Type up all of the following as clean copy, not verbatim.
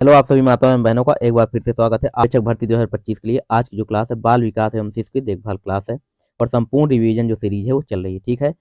Hello आप सभी माताओं एवं बहनों का एक बार फिर से स्वागत है आरक्षक भर्ती 2025 के लिए। आज की जो क्लास है बाल विकास एवं शिशु की देखभाल क्लास है और संपूर्ण रिवीजन जो सीरीज है वो चल रही है। ठीक है,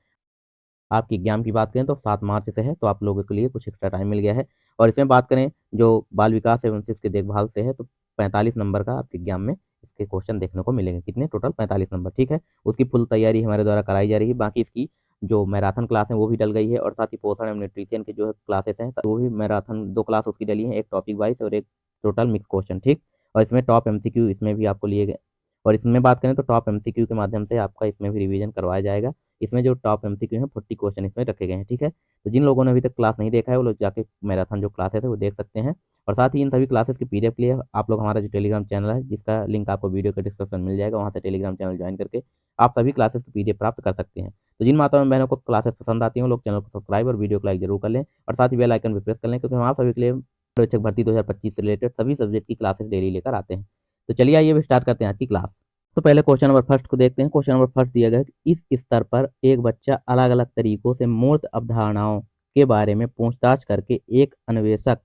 आपकी एग्जाम की बात करें तो 7 मार्च से है, तो आप लोगों के लिए कुछ एक्स्ट्रा टाइम मिल गया है। और इसमें बात करें जो बाल विकास एवं शिशु की देखभाल से है, तो 45 नंबर का आपके एग्जाम में इसके क्वेश्चन देखने को मिलेंगे। कितने? Total 45 number. ठीक है, उसकी फुल तैयारी हमारे द्वारा कराई जा रही है। बाकी इसकी जो मैराथन क्लास है वो भी डल गई है और साथ ही पोषण एवं न्यूट्रिशन की जो है क्लासेस हैं वो भी मैराथन 2 क्लास उसकी डली है, एक टॉपिक वाइज और एक टोटल मिक्स क्वेश्चन। ठीक, और इसमें टॉप एमसीक्यू इसमें भी आपको लिए गए। और इसमें बात करें तो टॉप एमसीक्यू के माध्यम से आपका इसमें भी रिवीजन करवाया जाएगा। इसमें जो टॉप एमसीक्यू हैं 40 क्वेश्चन इसमें रखे गए हैं। ठीक है, तो जिन लोगों ने अभी तक क्लास नहीं देखा है वो लोग जाके मैराथन जो क्लासेस है वो देख सकते हैं। और साथ ही इन सभी क्लासेस की पीडीएफ के लिए आप लोग हमारा जो टेलीग्राम चैनल है जिसका लिंक आपको वीडियो के डिस्क्रिप्शन मिल जाएगा, वहाँ से टेलीग्राम चैनल ज्वाइन करके आप सभी क्लासेस की पीडीएफ प्राप्त कर सकते हैं। तो जिन माताओं और बहनों को क्लासेस पसंद आती हैं वो लोग चैनल को सब्सक्राइब और वीडियो को लाइक जरूर कर लें और साथ ही बेल आइकन भी प्रेस कर लें, क्योंकि हम आप सभी के लिए शिक्षक भर्ती 2025 से रिलेटेड सभी सब्जेक्ट की क्लासेस डेली लेकर आते हैं। तो चलिए आइए भी स्टार्ट करते हैं आज की क्लास। तो पहले क्वेश्चन नंबर फर्स्ट को देखते हैं। क्वेश्चन नंबर फर्स्ट दिया गया है कि इस स्तर पर एक बच्चा अलग अलग तरीकों से मूर्त अवधारणाओं के बारे में पूछताछ करके एक अन्वेषक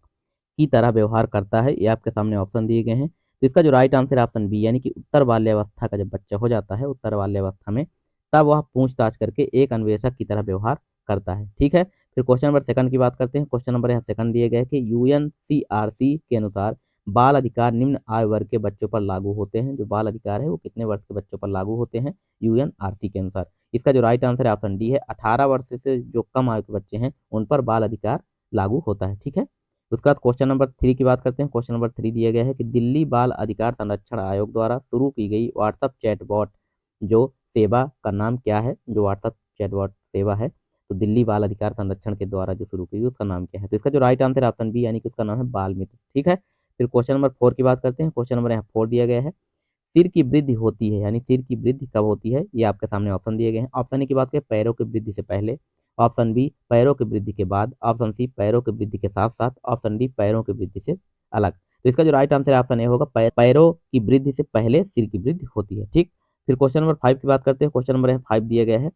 की तरह व्यवहार करता है। ये आपके सामने ऑप्शन दिए गए हैं। तो इसका जो राइट आंसर है ऑप्शन बी, यानी कि उत्तर बाल्यावस्था का जब बच्चा हो जाता है उत्तर बाल्यावस्था में, तब वह पूछताछ करके एक अन्वेषक की तरह व्यवहार करता है। ठीक है, फिर क्वेश्चन नंबर सेकंड की बात करते हैं। क्वेश्चन नंबर यहाँ सेकंड दिए गए कि यूएनसीआरसी के अनुसार बाल अधिकार निम्न आयु वर्ग के बच्चों पर लागू होते हैं। जो बाल अधिकार है वो कितने वर्ष के बच्चों पर लागू होते हैं यूएनआरसी के अनुसार? इसका जो राइट आंसर है ऑप्शन डी है, 18 वर्ष से जो कम आयु के बच्चे हैं उन पर बाल अधिकार लागू होता है। ठीक है, उसके बाद क्वेश्चन नंबर थ्री की बात करते हैं। क्वेश्चन नंबर थ्री दिया गया है कि दिल्ली बाल अधिकार संरक्षण आयोग द्वारा शुरू की गई व्हाट्सएप चैटबॉट जो सेवा का नाम क्या है? जो व्हाट्सएप चैटबॉट सेवा है तो दिल्ली बाल अधिकार संरक्षण के द्वारा जो शुरू की गई उसका नाम क्या है? तो इसका जो राइट आंसर है ऑप्शन बी, यानी कि उसका नाम है बाल मित्र। ठीक है, फिर क्वेश्चन नंबर फोर की बात करते हैं। क्वेश्चन नंबर यहाँ फोर दिया गया है, सिर की वृद्धि होती है, यानी सिर की वृद्धि कब होती है? ये आपके सामने ऑप्शन दिए गए हैं। ऑप्शन ए की बात करें पैरों की वृद्धि से पहले, ऑप्शन बी पैरों की वृद्धि के बाद, ऑप्शन सी पैरों की वृद्धि के साथ साथ, ऑप्शन डी पैरों की वृद्धि से अलग। तो इसका जो राइट आंसर है ऑप्शन ए होगा, पैरों की वृद्धि से पहले सिर की वृद्धि होती है। ठीक, फिर क्वेश्चन नंबर फाइव की बात करते हैं। क्वेश्चन नंबर फाइव दिया गया है,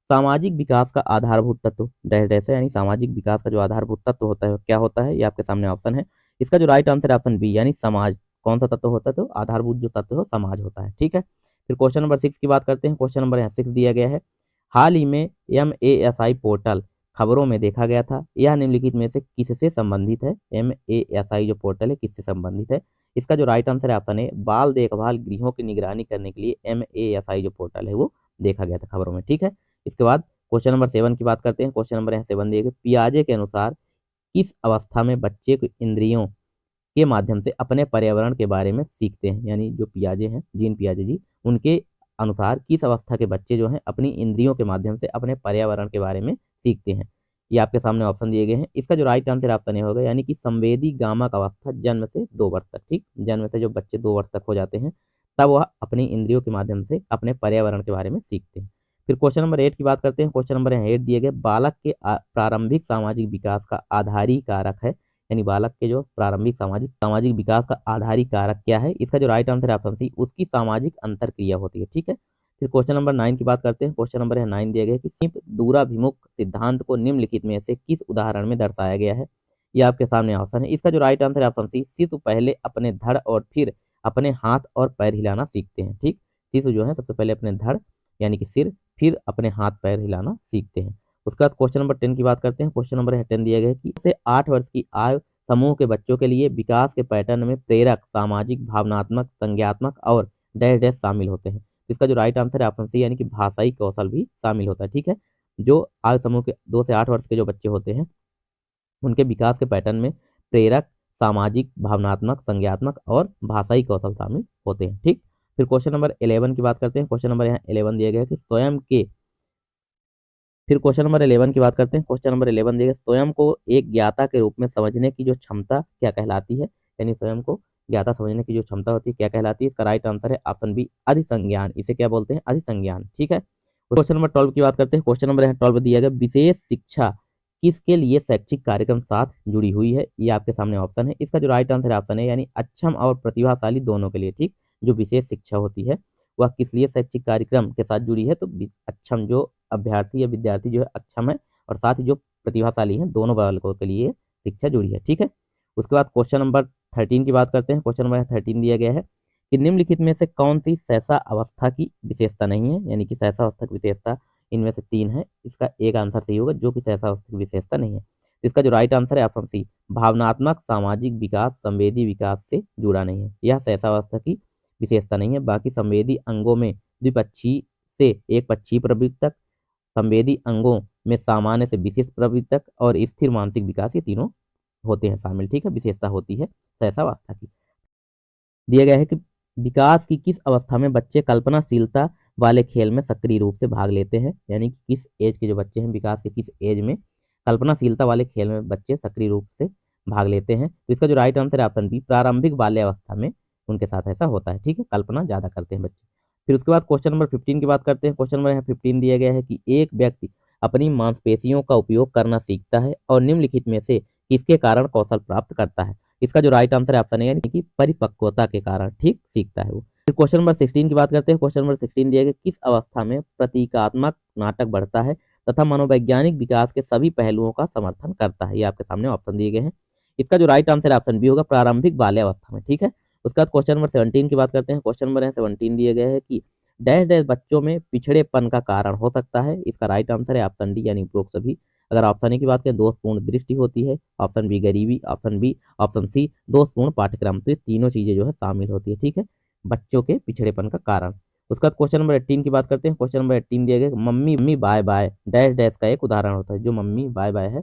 सामाजिक विकास का आधारभूत तत्व डैश डैश है, यानी सामाजिक विकास का जो आधारभूत तत्व होता है क्या होता है? ये आपके सामने ऑप्शन है। इसका जो राइट आंसर है ऑप्शन बी, यानी समाज। कौन सा तत्व होता है? तो आधारभूत जो तत्व है समाज होता है। ठीक है, फिर क्वेश्चन नंबर सिक्स की बात करते हैं। क्वेश्चन नंबर यहाँ सिक्स दिया गया है, हाल ही में MASI पोर्टल खबरों में देखा गया था, यह निम्नलिखित में से किससे संबंधित है? MASI जो पोर्टल है किससे संबंधित है? इसका जो राइट आंसर है ऑप्शन ए, बाल देखभाल गृहों की निगरानी करने के लिए MASI जो पोर्टल है वो देखा गया था खबरों में। ठीक है, इसके बाद क्वेश्चन नंबर सेवन की बात करते हैं। क्वेश्चन नंबर यहाँ सेवन दिए गए, पियाजे के अनुसार किस अवस्था में बच्चे को इंद्रियों के माध्यम से अपने पर्यावरण के बारे में सीखते हैं? यानी जो पियाजे हैं, जीन पियाजे जी, उनके अनुसार किस अवस्था के बच्चे जो हैं अपनी इंद्रियों के माध्यम से अपने पर्यावरण के बारे में सीखते हैं? ये आपके सामने ऑप्शन दिए गए हैं। इसका जो राइट आंसर ऑप्शन ए होगा, यानी कि संवेदी गामक अवस्था जन्म से 2 वर्ष तक। ठीक, जन्म से जो बच्चे 2 वर्ष तक हो जाते हैं तब वह अपनी इंद्रियों के माध्यम से अपने पर्यावरण के बारे में सीखते हैं। फिर क्वेश्चन नंबर एट की बात करते हैं। क्वेश्चन नंबर एट दिए गए, बालक के प्रारंभिक सामाजिक विकास का आधारी कारक है, यानी बालक के जो प्रारंभिक सामाजिक सामाजिक विकास का आधारी कारक क्या है? इसका जो राइट आंसर है ऑप्शन सी, उसकी सामाजिक अंतरक्रिया होती है। ठीक है, फिर क्वेश्चन नंबर नाइन की बात करते हैं। क्वेश्चन नंबर है नाइन दिया गया कि सिर्फ दूराभिमुख सिद्धांत को निम्नलिखित में से किस उदाहरण में दर्शाया गया है? ये आपके सामने ऑप्शन है। इसका जो राइट आंसर है ऑप्शन सी, शिशु पहले अपने धड़ और फिर अपने हाथ और पैर हिलाना सीखते हैं। ठीक, शिशु जो है सबसे पहले अपने धड़ यानी कि सिर, फिर अपने हाथ पैर हिलाना सीखते हैं। उसके बाद क्वेश्चन नंबर 10 की बात करते हैं। क्वेश्चन नंबर 10 दिया गया है कि से 8 वर्ष की आयु समूह के बच्चों के लिए विकास के पैटर्न में प्रेरक, सामाजिक, भावनात्मक, संज्ञात्मक और डैश डैश शामिल होते हैं। इसका जो राइट आंसर है ऑप्शन सी, यानी कि भाषाई कौशल भी शामिल होता है। ठीक है, जो आयु समूह के 2 से 8 वर्ष के जो बच्चे होते हैं उनके विकास के पैटर्न में प्रेरक, सामाजिक, भावनात्मक, संज्ञात्मक और भाषाई कौशल शामिल होते हैं। ठीक, फिर क्वेश्चन नंबर 11 की बात करते हैं। क्वेश्चन नंबर यहाँ 11 दिया गया है कि स्वयं के फिर क्वेश्चन नंबर 11 की बात करते हैं। क्वेश्चन नंबर 11 दिया गया, स्वयं को एक ज्ञाता के रूप में समझने की जो क्षमता क्या कहलाती है? यानी स्वयं को ज्ञाता समझने की जो क्षमता होती है क्या कहलाती है? इसका राइट आंसर है ऑप्शन बी, अधिसंज्ञान। इसे क्या बोलते हैं? अधिसंज्ञान। ठीक है, क्वेश्चन नंबर 12 की बात करते हैं। क्वेश्चन नंबर 12 दिया गया, विशेष शिक्षा किसके लिए शैक्षिक कार्यक्रम साथ जुड़ी हुई है? ये आपके सामने ऑप्शन है। इसका जो राइट आंसर है ऑप्शन है, यानी अक्षम और प्रतिभाशाली दोनों के लिए। ठीक, जो विशेष शिक्षा होती है वह किस लिए शैक्षिक कार्यक्रम के साथ जुड़ी है? तो अक्षम जो अभ्यर्थी या विद्यार्थी जो है अक्षम है और साथ ही जो प्रतिभाशाली है दोनों बालकों के लिए शिक्षा जुड़ी है। ठीक है, उसके बाद क्वेश्चन नंबर 13 की बात करते हैं। क्वेश्चन नंबर 13 दिया गया है कि निम्नलिखित में से कौन सी सहसा अवस्था की विशेषता नहीं है, यानी कि सहसा अवस्था की विशेषता इनमें से 3 है, इसका एक आंसर सही होगा जो कि सहसा अवस्था की विशेषता नहीं है। इसका जो राइट आंसर है ऑप्शन सी, भावनात्मक सामाजिक विकास संवेदी विकास से जुड़ा नहीं है। यह सहसा अवस्था की विशेषता नहीं है। बाकी संवेदी अंगों में द्विपक्षीय से एक पक्षीय प्रवृत्तक, संवेदी अंगों में सामान्य से विशिष्ट प्रवृत्तक और स्थिर मानसिक विकास, ये तीनों होते हैं शामिल। ठीक है, विशेषता होती है सहसा अवस्था की। दिया गया है कि विकास की किस अवस्था में बच्चे कल्पनाशीलता वाले खेल में सक्रिय रूप से भाग लेते हैं, यानी कि किस एज के जो बच्चे हैं, विकास के किस एज में कल्पनाशीलता वाले खेल में बच्चे सक्रिय रूप से भाग लेते हैं। तो इसका जो राइट आंसर है ऑप्शन बी, प्रारंभिक बाल्यावस्था में उनके साथ ऐसा होता है। ठीक है, कल्पना ज्यादा करते हैं बच्चे। फिर उसके बाद क्वेश्चन नंबर 15 की बात करते हैं। क्वेश्चन नंबर 15 दिया गया है कि एक व्यक्ति अपनी मांसपेशियों का उपयोग करना सीखता है और निम्नलिखित में से किसके कारण कौशल प्राप्त करता है। इसका जो राइट आंसर है ऑप्शन ए, यानी कि परिपक्वता के कारण ठीक सीखता है वो। फिर क्वेश्चन नंबर 16 की बात करते हैं। क्वेश्चन नंबर 16 दिया गया किस अवस्था में प्रतीकात्मक नाटक बढ़ता है तथा मनोवैज्ञानिक विकास के सभी पहलुओं का समर्थन करता है। ये आपके सामने ऑप्शन दिए गए हैं। इसका जो राइट आंसर ऑप्शन बी होगा, प्रारंभिक बाल्यावस्था में। ठीक है, उसके बाद क्वेश्चन नंबर 17 की बात करते हैं। क्वेश्चन नंबर 17 दिए गए है कि डैश डैश बच्चों में पिछड़ेपन का कारण हो सकता है। इसका राइट आंसर है ऑप्शन डी, यानी उपरोक्त सभी। अगर ऑप्शन ए की बात करें, दोषपूर्ण दृष्टि होती है, ऑप्शन बी गरीबी, ऑप्शन बी, ऑप्शन सी दोषपूर्ण पाठ्यक्रम। तो ये तीनों चीजें जो है शामिल होती है। ठीक है, बच्चों के पिछड़ेपन का कारण। उसके बाद क्वेश्चन नंबर 18 की बात करते हैं। क्वेश्चन नंबर 18 दिया गया mummy mummy bye bye dash dash का एक उदाहरण होता है। जो मम्मी बाय बाय है,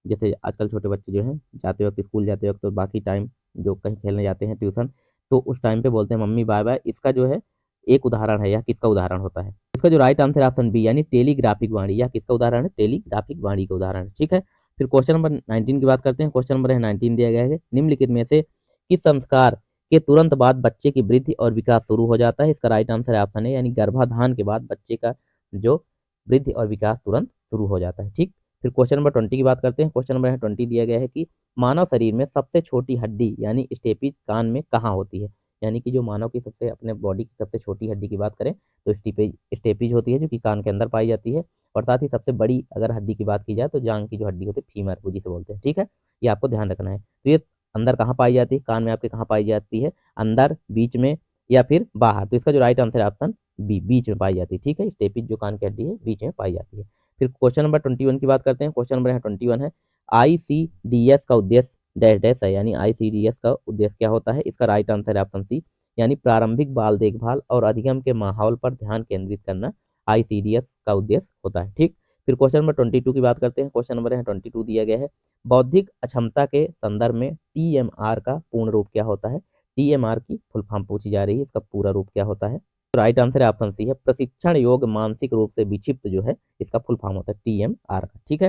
जैसे आजकल छोटे बच्चे जो हैं जाते वक्त स्कूल जाते वक्त तो बाकी टाइम जो कहीं खेलने जाते हैं ट्यूशन, तो उस टाइम पे बोलते हैं मम्मी बाय बाय। इसका जो है एक उदाहरण है, यह किसका उदाहरण होता है। इसका जो राइट आंसर ऑप्शन बी, यानी टेलीग्राफिक वाणी। यह किसका उदाहरण है, टेलीग्राफिक वाणी का उदाहरण है। ठीक है, फिर क्वेश्चन नंबर 19 की बात करते हैं। क्वेश्चन नंबर 19 दिया गया है निम्नलिखित में से किस संस्कार के तुरंत बाद बच्चे की वृद्धि और विकास शुरू हो जाता है। इसका राइट आंसर है ऑप्शन है, यानी गर्भाधान के बाद बच्चे का जो वृद्धि और विकास तुरंत शुरू हो जाता है। ठीक, फिर क्वेश्चन नंबर 20 की बात करते हैं। क्वेश्चन नंबर 20 दिया गया है कि मानव शरीर में सबसे छोटी हड्डी यानी स्टेपिज कान में कहाँ होती है। यानी कि जो मानव की सबसे अपने बॉडी की सबसे छोटी हड्डी की बात करें तो स्टेपिज होती है, जो कि कान के अंदर पाई जाती है। और साथ ही सबसे बड़ी अगर हड्डी की बात की जाए तो जांग की जो हड्डी होती है, फीमर, वो जिसे बोलते हैं। ठीक है, ये आपको ध्यान रखना है। तो ये अंदर कहाँ पाई जाती है, कान में आपके कहाँ पाई जाती है, अंदर, बीच में या फिर बाहर। तो इसका जो राइट आंसर है ऑप्शन बी, बीच में पाई जाती है। ठीक है, स्टेपिज जो कान की हड्डी है बीच में पाई जाती है। फिर क्वेश्चन नंबर 21 की बात करते हैं। क्वेश्चन नंबर 21 है आईसीडीएस का उद्देश्य डैश डैश है, यानी आईसीडीएस का उद्देश्य क्या होता है। इसका राइट आंसर है ऑप्शन सी, यानी प्रारंभिक बाल देखभाल और अधिगम के माहौल पर ध्यान केंद्रित करना आईसीडीएस का उद्देश्य होता है। ठीक, फिर क्वेश्चन नंबर 22 की बात करते हैं। क्वेश्चन नंबर 22 दिया गया है बौद्धिक अक्षमता के संदर्भ में टीएमआर का पूर्ण रूप क्या होता है। टीएमआर की फुल फॉर्म पूछी जा रही है, इसका पूरा रूप क्या होता है। राइट आंसर है ऑप्शन सी है, प्रशिक्षण योग मानसिक रूप से विक्षिप्त जो है, इसका फुल फॉर्म होता है टीएमआर का। ठीक है,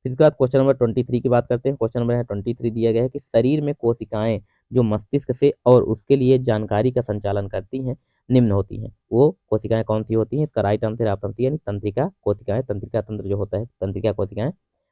फिर इसके बाद क्वेश्चन नंबर 23 की बात करते हैं। क्वेश्चन नंबर 23 दिया गया है कि शरीर में कोशिकाएं जो मस्तिष्क से और उसके लिए जानकारी का संचालन करती हैं निम्न होती हैं। वो कोशिकाएं कौन सी होती हैं। इसका राइट आंसर ऑप्शन सी, यानी तंत्रिका कोशिकाएं। तंत्रिका तंत्र जो होता है, तंत्रिका कोशिकाएं,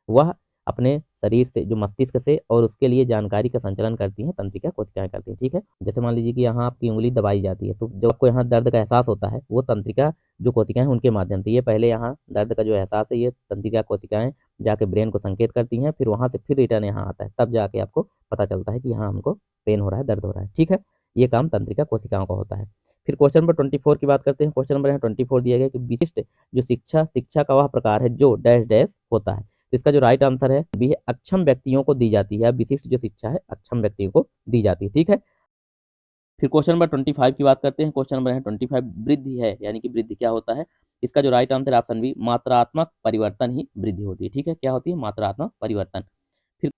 वह अपने शरीर से जो मस्तिष्क से और उसके लिए जानकारी का संचालन करती हैं, तंत्रिका कोशिकाएं करती हैं। ठीक है, जैसे मान लीजिए कि यहाँ आपकी उंगली दबाई जाती है, तो जब आपको यहाँ दर्द का एहसास होता है, वो तंत्रिका जो कोशिकाएं हैं उनके माध्यम से। ये पहले यहाँ दर्द का जो एहसास है, ये तंत्रिका कोशिकाएं जाके ब्रेन को संकेत करती हैं, फिर वहां से फिर रिटर्न यहाँ आता है, तब जाके आपको पता चलता है कि यहाँ हमको पेन हो रहा है, दर्द हो रहा है। ठीक है, ये काम तंत्रिका कोशिकाओं का होता है। फिर क्वेश्चन नंबर 24 की बात करते हैं। क्वेश्चन नंबर 24 दिया गया कि विशिष्ट जो शिक्षा शिक्षा का वह प्रकार है जो डैश डैश होता है। तो इसका जो राइट आंसर है बी है, अक्षम व्यक्तियों को दी जाती है। विशिष्ट जो शिक्षा है अक्षम व्यक्तियों को दी जाती है। ठीक है, फिर क्वेश्चन नंबर 25 की बात करते हैं। क्वेश्चन नंबर 25 वृद्धि है, यानी कि वृद्धि क्या होता है। इसका जो राइट आंसर ऑप्शन बी, मात्रात्मक परिवर्तन ही वृद्धि होती है। ठीक है, क्या होती है, मात्रात्मक परिवर्तन। फिर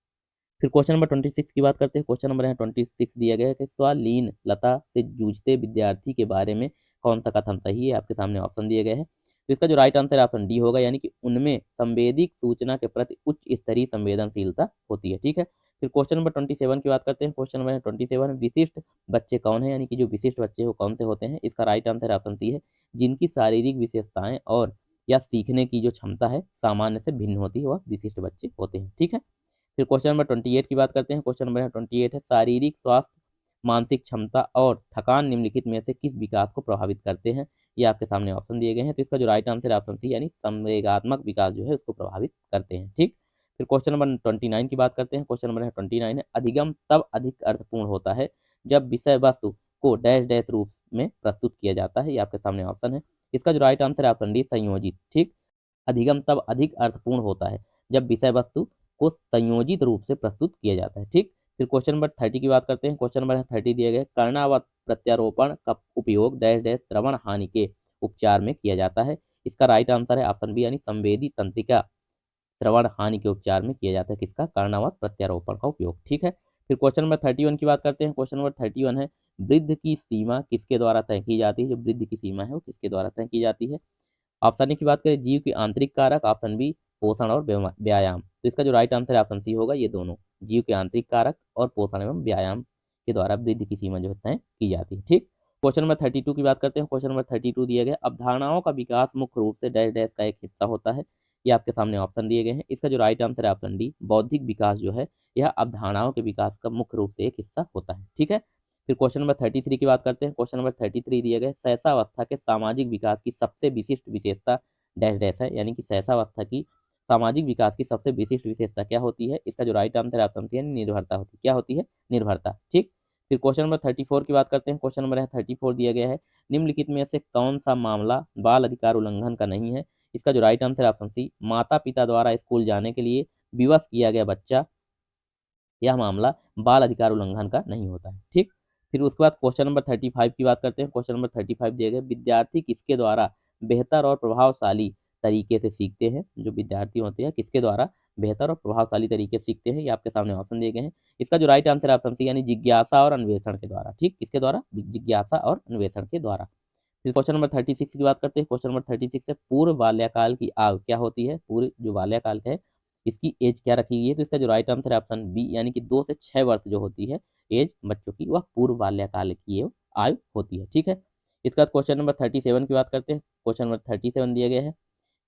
फिर क्वेश्चन नंबर 26 की बात करते हैं। क्वेश्चन नंबर 26 दिया गया है कि स्वलीन लता से जूझते विद्यार्थी के बारे में कौन सा कथन सही है। आपके सामने ऑप्शन दिए गए हैं, तो इसका जो राइट आंसर ऑप्शन डी होगा, यानी कि उनमें संवेदिक सूचना के प्रति उच्च स्तरीय संवेदनशीलता होती है। ठीक है, फिर क्वेश्चन नंबर 27 की बात करते हैं। क्वेश्चन नंबर 27 विशिष्ट बच्चे कौन है, यानी कि जो विशिष्ट बच्चे हो कौन से होते हैं। इसका राइट आंसर ऑप्शन सी है, जिनकी शारीरिक विशेषताएं और या सीखने की जो क्षमता है सामान्य से भिन्न होती है, वह विशिष्ट बच्चे होते हैं। ठीक है, फिर क्वेश्चन नंबर 28 की बात करते हैं। क्वेश्चन नंबर 28 है शारीरिक स्वास्थ्य, मानसिक क्षमता और थकान निम्नलिखित में से किस विकास को प्रभावित करते हैं। ये आपके सामने ऑप्शन दिए गए हैं, तो इसका जो राइट आंसर ऑप्शन सी, यानी संवेगात्मक विकास जो है उसको प्रभावित करते हैं। ठीक, फिर क्वेश्चन नंबर 29 की बात करते हैं। क्वेश्चन नंबर 29 है, अधिगम तब अधिक अर्थपूर्ण होता है जब विषय वस्तु को डैश डैश रूप में प्रस्तुत किया जाता है। ये आपके सामने ऑप्शन है। इसका जो राइट आंसर है ऑप्शन डी, संयोजित। ठीक, अधिगम तब अधिक अर्थपूर्ण होता है जब विषय वस्तु को संयोजित रूप से प्रस्तुत किया जाता है। ठीक, फिर क्वेश्चन नंबर 30 की बात करते हैं। क्वेश्चन नंबर 30 दिए गए, कर्णावत प्रत्यारोपण का उपयोग डैश डैश श्रवण हानि के उपचार में किया जाता है। इसका राइट आंसर है ऑप्शन बी, यानी संवेदी तंत्रिका श्रवण हानि के उपचार में किया जाता है। किसका? कर्णावत प्रत्यारोपण का उपयोग। ठीक है, फिर क्वेश्चन नंबर 31 की बात करते हैं। क्वेश्चन नंबर 31 है, वृद्धि की सीमा किसके द्वारा तय की जाती है? जो वृद्धि की सीमा है वो किसके द्वारा तय की जाती है? ऑप्शन ए की बात करें, जीव के आंतरिक कारक, ऑप्शन बी पोषण और व्यायाम। तो इसका जो राइट आंसर है ऑप्शन सी होगा, ये दोनों, जीव के आंतरिक कारक और पोषण एवं व्यायाम के द्वारा वृद्धि की सीमा जो है तय की जाती है। ठीक, क्वेश्चन नंबर 32 की बात करते हैं। क्वेश्चन नंबर 32 दिया गया, अवधारणाओं का विकास मुख्य रूप से डैश डैश का एक हिस्सा होता है। ये आपके सामने ऑप्शन दिए गए हैं। इसका जो राइट आंसर है ऑप्शन डी, बौद्धिक विकास जो है यह अवधारणाओं के विकास का मुख्य रूप से एक हिस्सा होता है। ठीक है, फिर क्वेश्चन नंबर 33 की बात करते हैं। क्वेश्चन नंबर 33 दिए गए, शैशवावस्था के सामाजिक विकास की सबसे विशिष्ट विशेषता डैश डैश है, यानी कि शैशवावस्था की सामाजिक विकास की सबसे विशिष्ट विशेषता क्या होती है? इसका जो राइट आंसर है ऑप्शन सी है, निर्भरता होती है। क्या होती है? निर्भरता। ठीक, फिर क्वेश्चन नंबर 34 की बात करते हैं। क्वेश्चन नंबर 34 दिया गया है, निम्नलिखित में से कौन सा मामला बाल अधिकार उल्लंघन का नहीं है? इसका जो राइट आंसर है ऑप्शन सी, माता पिता द्वारा स्कूल जाने के लिए विवश किया गया बच्चा, यह मामला बाल अधिकार उल्लंघन का नहीं होता है। ठीक, फिर उसके बाद क्वेश्चन नंबर 35 की बात करते हैं। क्वेश्चन नंबर 35 दिए गए, विद्यार्थी किसके द्वारा बेहतर और प्रभावशाली तरीके से सीखते हैं? जो विद्यार्थी होते हैं किसके द्वारा बेहतर और प्रभावशाली तरीके से सीखते हैं? ये आपके सामने ऑप्शन दिए गए हैं। इसका जो राइट आंसर है ऑप्शन सी, यानी जिज्ञासा और अन्वेषण के द्वारा। ठीक, किसके द्वारा? जिज्ञासा और अन्वेषण के द्वारा। फिर क्वेश्चन नंबर 36 की बात करते हैं। क्वेश्चन नंबर 36 है, पूर्व बाल्यकाल की आग क्या होती है? पूर्व जो बाल्यकाल है इसकी एज क्या रखी गई है? तो इसका जो राइट आंसर है ऑप्शन बी, यानी कि 2 से 6 वर्ष जो होती है एज बच्चों की, वह पूर्व बाल्यकाल की आयु होती है। ठीक है, इसका क्वेश्चन नंबर 37 की बात करते हैं। क्वेश्चन नंबर 37 दिए गए हैं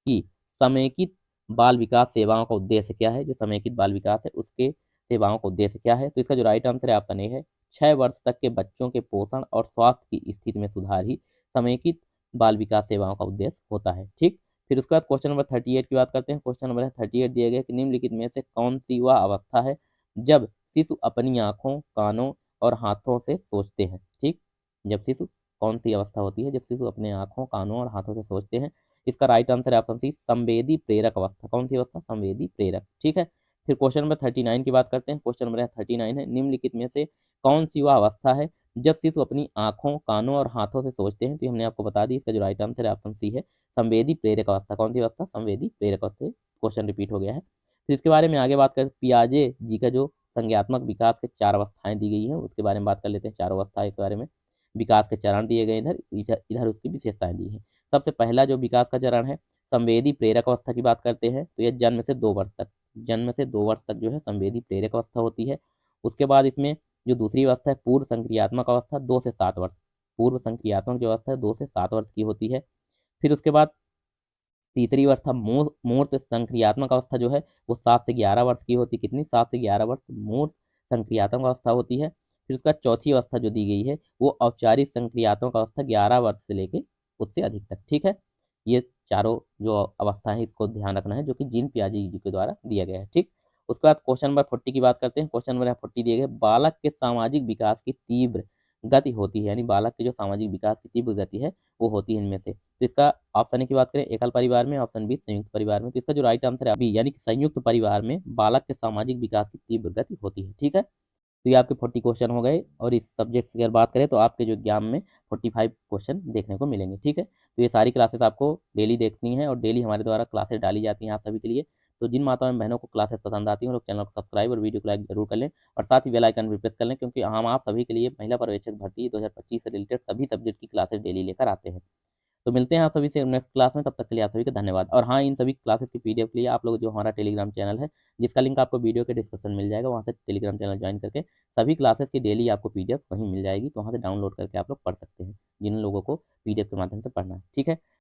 कि समेकित बाल विकास सेवाओं का उद्देश्य क्या है? जो समेकित बाल विकास है उसके सेवाओं का उद्देश्य क्या है? तो इसका जो राइट आंसर है ऑप्शन ए है, 6 वर्ष तक के बच्चों के पोषण और स्वास्थ्य की स्थिति में सुधार ही समेकित बाल विकास सेवाओं का उद्देश्य होता है। ठीक, फिर उसके बाद क्वेश्चन नंबर 38 की बात करते हैं। क्वेश्चन नंबर 38 दिए गए कि निम्नलिखित में से कौन सी वह अवस्था है जब शिशु अपनी आंखों, कानों और हाथों से सोचते हैं? ठीक, जब शिशु, कौन सी अवस्था होती है जब शिशु अपने आंखों, कानों और हाथों से सोचते हैं? इसका राइट आंसर है ऑप्शन सी, संवेदी प्रेरक अवस्था। कौन सी अवस्था? संवेदी प्रेरक। ठीक है, फिर क्वेश्चन नंबर 39 की बात करते हैं। क्वेश्चन नंबर 39 है, निम्नलिखित में से कौन सी वह अवस्था है जब शिशु अपनी आंखों, कानों और हाथों से सोचते हैं? तो ये हमने आपको बता दी। इसका जो राइट आंसर है ऑप्शन सी है, संवेदी प्रेरक अवस्था। कौन सी अवस्था? संवेदी प्रेरक अवस्था। क्वेश्चन रिपीट हो गया है। फिर इसके बारे में आगे बात करें, पियाजे जी का जो संज्ञात्मक विकास के 4 अवस्थाएं दी गई हैं उसके बारे में बात कर लेते हैं। 4 अवस्थाएं के बारे में, विकास के चरण दिए गए, इधर इधर इधर उसकी विशेषताएं दी हैं। सबसे पहला जो विकास का चरण है, संवेदी प्रेरक अवस्था की बात करते हैं, तो यह जन्म से 2 वर्ष तक, जन्म से 2 वर्ष तक जो है संवेदी प्रेरक अवस्था होती है। उसके बाद इसमें जो दूसरी अवस्था है, पूर्व संक्रियात्मक अवस्था, 2 से 7 वर्ष, पूर्व संक्रियात्मक जो अवस्था है 2 से 7 वर्ष की होती है। फिर उसके बाद तीसरी अवस्था मूर्त संक्रियात्मक अवस्था जो है वो 7 से 11 वर्ष की होती है। कितनी? 7 से 11 वर्ष मूर्त संक्रियात्मक अवस्था होती है। फिर उसका चौथी अवस्था जो दी गई है वो औपचारिक संक्रियात्मक अवस्था, 11 वर्ष से लेके उससे अधिक तक। ठीक है, ये चारों जो अवस्था है इसको ध्यान रखना है, जो कि जीन पियाजे जी के द्वारा दिया गया है। ठीक, उसके बाद क्वेश्चन नंबर 40 की बात करते हैं। क्वेश्चन नंबर 40 दिए गए, बालक के सामाजिक विकास की तीव्र गति होती है, यानी बालक के जो सामाजिक विकास की तीव्र गति है वो होती है इनमें से। तो इसका ऑप्शन ए की बात करें, एकल परिवार में, ऑप्शन बी संयुक्त परिवार में। तो इसका जो राइट आंसर है बी, यानी कि संयुक्त परिवार में बालक के सामाजिक विकास की तीव्र गति होती है। ठीक है, तो ये आपके 40 क्वेश्चन हो गए, और इस सब्जेक्ट की अगर बात करें तो आपके जो एग्जाम में 45 क्वेश्चन देखने को मिलेंगे। ठीक है, तो ये सारी क्लासेस आपको डेली देखनी है, और डेली हमारे द्वारा क्लासेस डाली जाती हैं आप सभी के लिए। तो जिन माताओं एवं बहनों को क्लासेस पसंद आती हैं, वो लोग चैनल को सब्सक्राइब और वीडियो को लाइक जरूर कर लें, और साथ ही बेल आइकन भी प्रेस कर लें, क्योंकि हम आप सभी के लिए महिला पर्यवेक्षक भर्ती 2025 से रिलेटेड सभी सब्जेक्ट की क्लासेस डेली लेकर आते हैं। तो मिलते हैं आप सभी से नेक्स्ट क्लास में, तब तक के लिए आप सभी का धन्यवाद। और हाँ, इन सभी क्लासेस की पीडीएफ के लिए आप लोग जो हमारा टेलीग्राम चैनल है, जिसका लिंक आपको वीडियो के डिस्क्रिप्शन मिल जाएगा, वहाँ से टेलीग्राम चैनल ज्वाइन करके सभी क्लासेस की डेली आपको पीडीएफ वहीं मिल जाएगी, तो वहाँ से डाउनलोड करके आप लोग पढ़ सकते हैं, जिन लोगों को पीडीएफ के माध्यम से पढ़ना है। ठीक है।